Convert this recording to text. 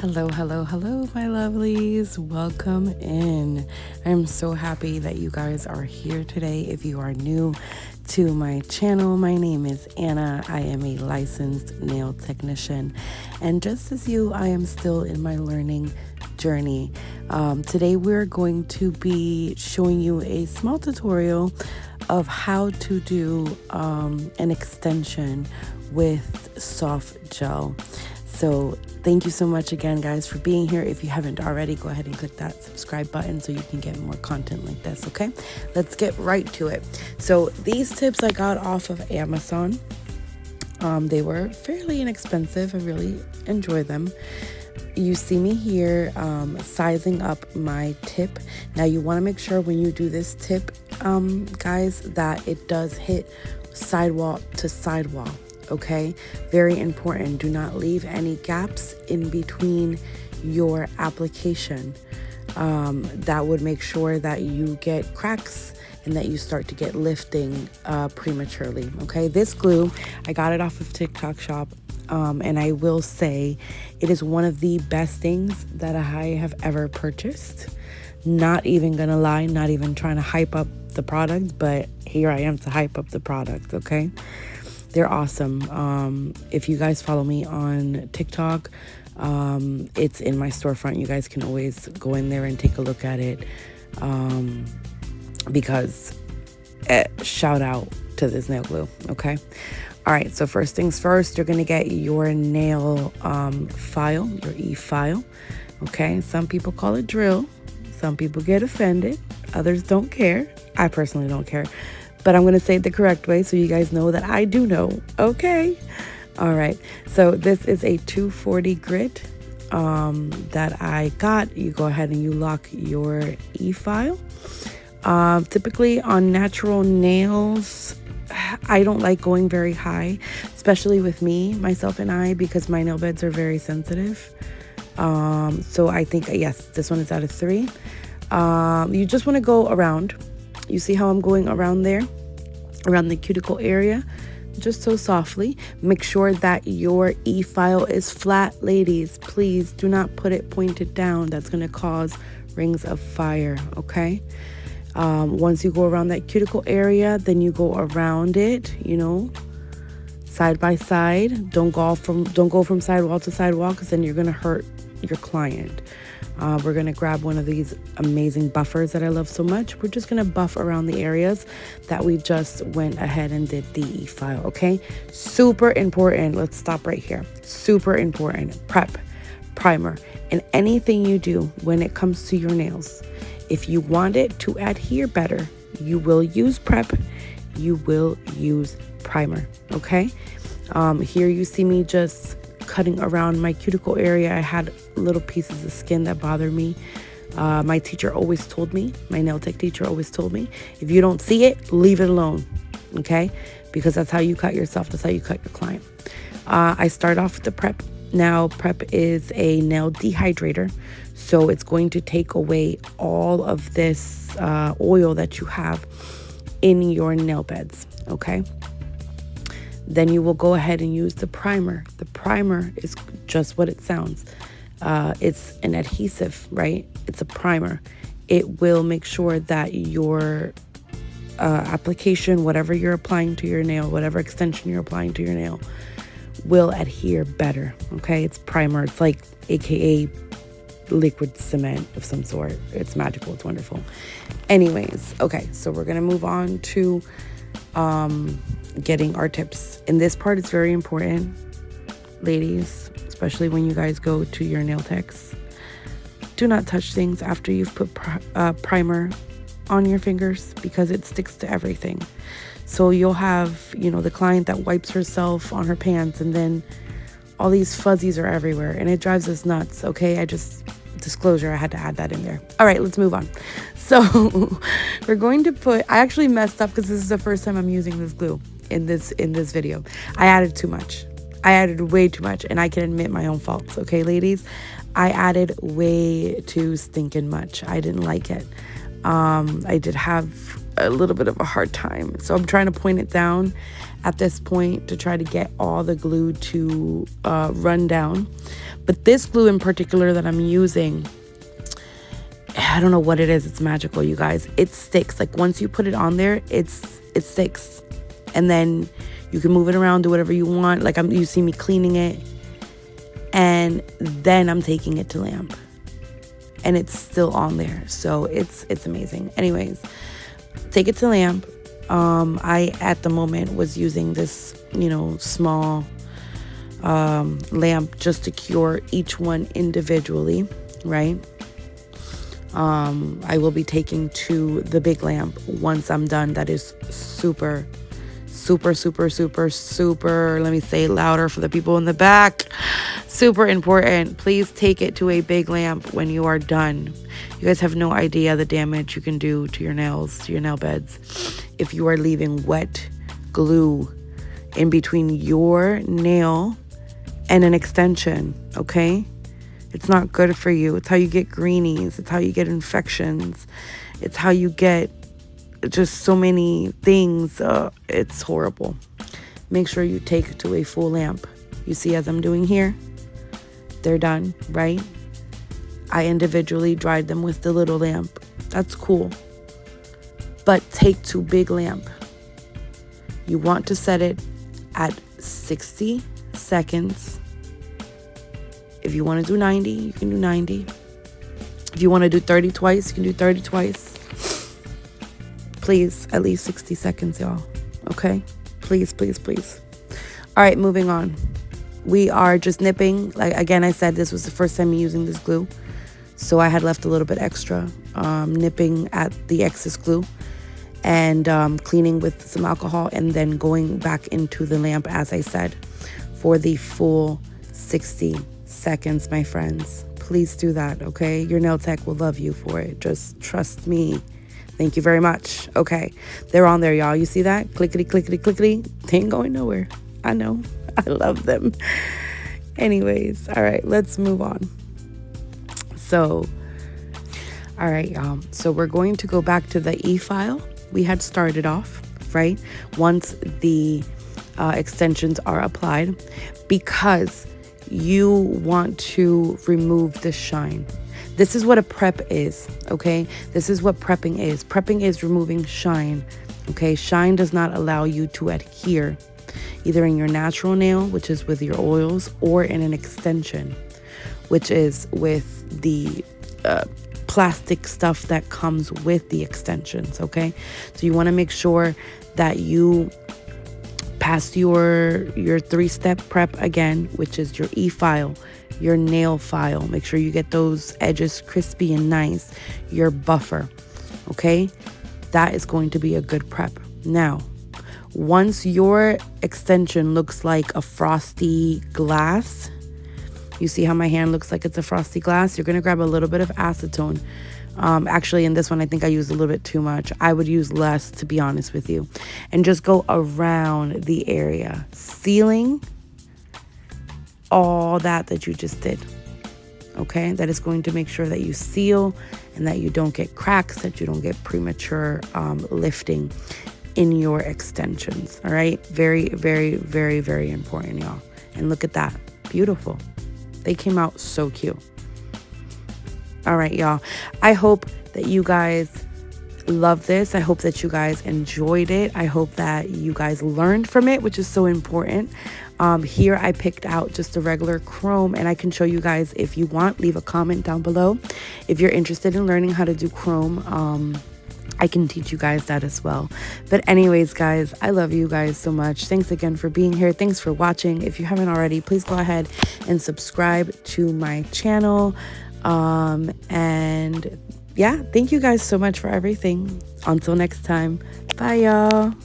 Hello, hello, hello, my lovelies. Welcome in. I'm so happy that you guys are here today. If you are new to my channel, my name is Anna. I am a licensed nail technician. And just as you, I am still in my learning journey. Today, we're going to be showing you a small tutorial of how to do an extension with soft gel. So thank you so much again, guys, for being here. If you haven't already, go ahead and click that subscribe button so you can get more content like this, okay? Let's get right to it. So these tips I got off of Amazon. They were fairly inexpensive. I really enjoy them. You see me here sizing up my tip. Now you want to make sure when you do this tip, guys, that it does hit sidewall to sidewall. Okay, very important. Do not leave any gaps in between your application. That would make sure that you get cracks and that you start to get lifting prematurely. Okay, this glue, I got it off of TikTok Shop. And I will say it is one of the best things that I have ever purchased. Not even gonna lie, not even trying to hype up the product, but here I am to hype up the product, okay? They're awesome. If you guys follow me on TikTok, it's in my storefront. You guys can always go in there and take a look at it because shout out to this nail glue, okay? All right, so first things first, you're gonna get your nail file, your e-file, okay? Some people call it drill. Some people get offended. Others don't care. I personally don't care. But I'm going to say it the correct way so you guys know that I do know. Okay. All right. So this is a 240 grit that I got. You go ahead and you lock your e-file. Typically on natural nails, I don't like going very high, especially with myself and I, because my nail beds are very sensitive. So I think, yes, this one is out of 3. You just want to go around. You see how I'm going around there, around the cuticle area, just so softly. Make sure that your e-file is flat, ladies. Please do not put it pointed down. That's going to cause rings of fire, okay? Once you go around that cuticle area, then you go around it, side by side. Don't go from sidewall to sidewall, because then you're going to hurt your client. We're going to grab one of these amazing buffers that I love so much. We're just going to buff around the areas that we just went ahead and did the e-file, okay? Super important. Let's stop right here. Super important. Prep, primer, and anything you do when it comes to your nails. If you want it to adhere better, you will use prep. You will use primer, okay? Here you see me just cutting around my cuticle area. I had little pieces of skin that bothered me. My teacher always told me, my nail tech teacher always told me, if you don't see it, leave it alone, okay? Because that's how you cut yourself. That's how you cut your client. I start off with the prep. Now, prep is a nail dehydrator, so it's going to take away all of this oil that you have in your nail beds, okay? Then you will go ahead and use the primer. The primer is just what it sounds. It's an adhesive, right? It's a primer. It will make sure that your application, whatever you're applying to your nail, whatever extension you're applying to your nail, will adhere better, okay? It's primer. It's like AKA liquid cement of some sort. It's magical. It's wonderful. Anyways, okay, so we're going to move on to getting our tips. In this part, it's very important, ladies, especially when you guys go to your nail techs. Do not touch things after you've put primer on your fingers, because it sticks to everything. So you'll have, the client that wipes herself on her pants, and then all these fuzzies are everywhere, and it drives us nuts, okay? Disclosure, I had to add that in there. All right, let's move on. So we're going to I actually messed up because this is the first time I'm using this glue in this video. I added too much. I added way too much, and I can admit my own faults, okay, ladies? I added way too stinking much. I didn't like it. I did have a little bit of a hard time. So I'm trying to point it down at this point to try to get all the glue to run down. But this glue in particular that I'm using, I don't know what it is. It's magical, you guys. It sticks. Like once you put it on there, it sticks. And then you can move it around, do whatever you want. Like you see me cleaning it. And then I'm taking it to lamp. And it's still on there. So it's amazing. Anyways, take it to lamp. I at the moment was using this, small lamp just to cure each one individually, right? I will be taking to the big lamp once I'm done. That is super, super, super, super, super, let me say it louder for the people in the back, super important. Please take it to a big lamp when you are done. You guys have no idea the damage you can do to your nails, to your nail beds, if you are leaving wet glue in between your nail and an extension, okay? It's not good for you. It's how you get greenies. It's how you get infections. It's how you get just so many things. It's horrible. Make sure you take it to a full lamp. You see, as I'm doing here, they're done, right? I individually dried them with the little lamp. That's cool. But take to big lamp. You want to set it at 60 seconds. If you want to do 90, you can do 90. If you want to do 30 twice, you can do 30 twice. Please, at least 60 seconds, y'all. Okay? Please, please, please. All right, moving on. We are just nipping. Like, again, I said this was the first time using this glue. So I had left a little bit extra, nipping at the excess glue and cleaning with some alcohol and then going back into the lamp, as I said, for the full 60 seconds, my friends. Please do that, okay? Your nail tech will love you for it. Just trust me. Thank you very much. Okay, they're on there, y'all. You see that? Clickety, clickety, clickety. They ain't going nowhere. I know. I love them. Anyways, all right, let's move on. So, all right, y'all. So we're going to go back to the e-file we had started off, right? Once the extensions are applied, because you want to remove the shine. This is what a prep is, okay? This is what prepping is. Prepping is removing shine, okay? Shine does not allow you to adhere, either in your natural nail, which is with your oils, or in an extension, which is with the plastic stuff that comes with the extensions, okay? So you want to make sure that you pass your 3-step prep again, which is your e-file, your nail file. Make sure you get those edges crispy and nice. Your buffer, okay? That is going to be a good prep. Now, once your extension looks like a frosty glass, you see how my hand looks like it's a frosty glass? You're going to grab a little bit of acetone. Actually, in this one, I think I used a little bit too much. I would use less, to be honest with you. And just go around the area, sealing all that you just did. Okay? That is going to make sure that you seal and that you don't get cracks, that you don't get premature lifting in your extensions. All right? Very, very, very, very important, y'all. And look at that. Beautiful. They came out so cute. All right, y'all. I hope that you guys love this. I hope that you guys enjoyed it. I hope that you guys learned from it, which is so important. Here I picked out just a regular chrome, and I can show you guys if you want. Leave a comment down below if you're interested in learning how to do chrome. I can teach you guys that as well. But anyways, guys, I love you guys so much. Thanks again for being here. Thanks for watching. If you haven't already, please go ahead and subscribe to my channel. And yeah, thank you guys so much for everything. Until next time. Bye, y'all.